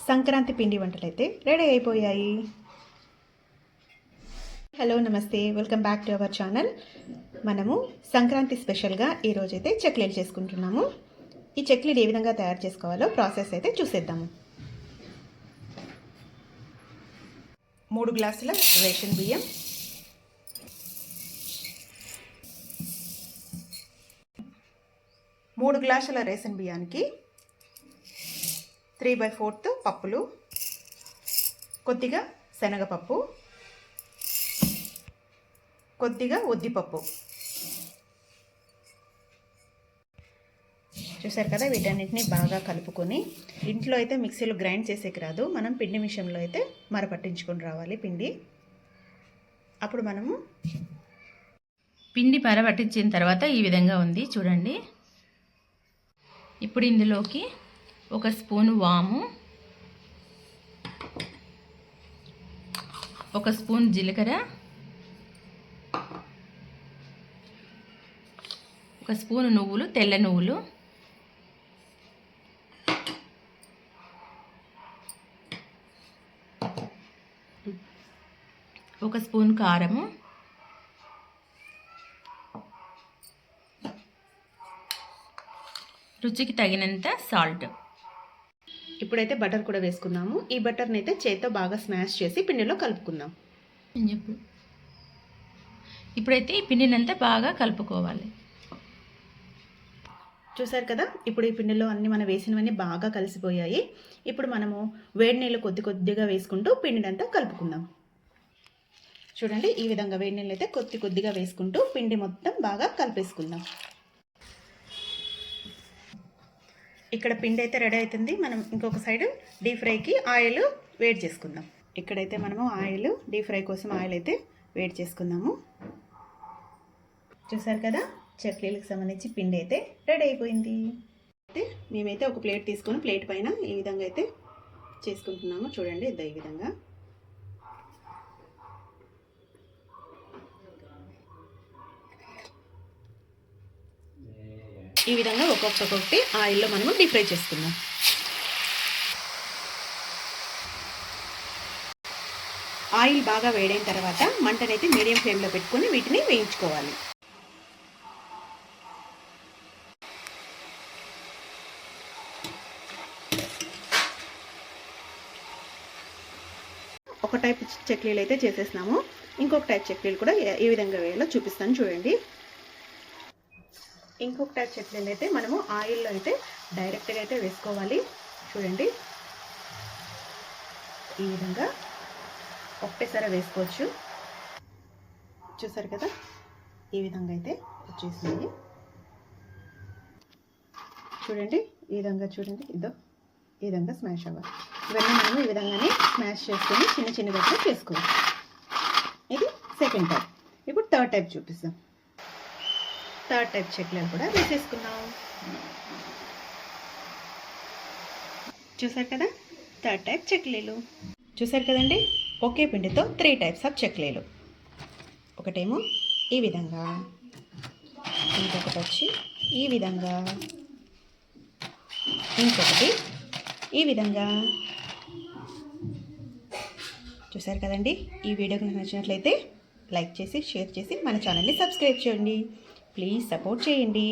సంక్రాంతి పిండి వంటలైతే రెడీ అయిపోయాయి. హలో నమస్తే, welcome back to our channel. మనము సంక్రాంతి స్పెషల్గా ఈరోజైతే చెక్లీలు చేసుకుంటున్నాము. ఈ చెక్లీలు ఏ విధంగా తయారు చేసుకోవాలో ప్రాసెస్ అయితే చూసేద్దాము. 3 గ్లాసుల రేషన్ బియ్యం, 3 గ్లాసుల రేషన్ బియ్యానికి 3/4 పప్పులు, కొద్దిగా శనగపప్పు, కొద్దిగా ఉద్దిపప్పు. చూసారు కదా, వీటన్నిటిని బాగా కలుపుకొని, ఇంట్లో అయితే మిక్సీలో గ్రైండ్ చేసేకి రాదు, మనం పిండి మిషన్లో అయితే మరపట్టించుకొని రావాలి పిండి. అప్పుడు మనము పిండి మరపట్టించిన తర్వాత ఈ విధంగా ఉంది చూడండి. ఇప్పుడు ఇందులోకి 1 స్పూను వాము, 1 స్పూన్ జీలకర్ర, 1 స్పూను నువ్వులు, తెల్ల నువ్వులు, 1 స్పూన్ కారము, రుచికి తగినంత సాల్ట్. ఇప్పుడైతే బటర్ కూడా వేసుకున్నాము. ఈ బటర్ని అయితే చేత్తో బాగా స్మాష్ చేసి పిండిలో కలుపుకుందాం. ఇప్పుడైతే ఈ పిండినంతా బాగా కలుపుకోవాలి. చూసారు కదా, ఇప్పుడు ఈ పిండిలో అన్ని మనం వేసినవన్నీ బాగా కలిసిపోయాయి. ఇప్పుడు మనము వేడి నీళ్ళు కొద్దిగా వేసుకుంటూ పిండినంతా కలుపుకుందాం. చూడండి, ఈ విధంగా వేడి నీళ్ళు అయితే కొద్దిగా వేసుకుంటూ పిండి మొత్తం బాగా కలిపేసుకుందాం. ఇక్కడ పిండి అయితే రెడీ అవుతుంది. మనం ఇంకొక సైడ్ డీప్ ఫ్రైకి ఆయిల్ వేడి చేసుకుందాం. ఇక్కడైతే మనము ఆయిల్ డీప్ ఫ్రై కోసం ఆయిల్ అయితే వేడి చేసుకుందాము. చూసారు కదా, చక్లీలకు సంబంధించి పిండి అయితే రెడీ అయిపోయింది. అయితే మేమైతే ఒక ప్లేట్ తీసుకొని ప్లేట్ పైన ఈ విధంగా అయితే చేసుకుంటున్నాము. చూడండి, ఈ విధంగా ఈ విధంగా ఒక్కొక్కటి ఆయిల్లో మనము డీప్ ఫ్రై చేసుకుందాం. ఆయిల్ బాగా వేడైన తర్వాత మంటనైతే మీడియం ఫ్లేమ్లో పెట్టుకొని వీటిని వేయించుకోవాలి. ఒక టైప్ చక్లీలు అయితే చేసేసినాము. ఇంకొక టైప్ చక్లీలు కూడా ఏ విధంగా వేయాలో చూపిస్తాను చూడండి. ఇంకొక టైప్ చక్లీలు అయితే మనము ఆయిల్లో అయితే డైరెక్ట్గా అయితే వేసుకోవాలి. చూడండి, ఈ విధంగా ఒకటేసారి వేసుకోవచ్చు. చూసారు కదా, ఈ విధంగా అయితే వచ్చేసింది. చూడండి, ఈ విధంగా చూడండి, ఈ విధంగా స్మాష్ అవ్వాలి. ఇవన్నీ మనం ఈ విధంగానే స్మాష్ చేసుకొని చిన్నగా చేసుకోవాలి. ఇది సెకండ్ టైప్. ఇప్పుడు థర్డ్ టైప్ చూపిస్తాం. థర్డ్ టైప్ చక్లీలు కూడా వేసేసుకున్నాం. చూసారు కదా, థర్డ్ టైప్ చక్లీలు. చూసారు కదండి, ఒకే పిండితో 3 టైప్స్ ఆఫ్ చక్లీలు. ఒకటేమో ఈ విధంగా, ఇంకొకటి వచ్చి ఈ విధంగా, ఇంకొకటి ఈ విధంగా. చూసారు కదండి, ఈ వీడియోకి నాకు నచ్చినట్లయితే లైక్ చేసి షేర్ చేసి మన ఛానల్ని సబ్స్క్రైబ్ చేయండి. ప్లీజ్ సపోర్ట్ చేయండి.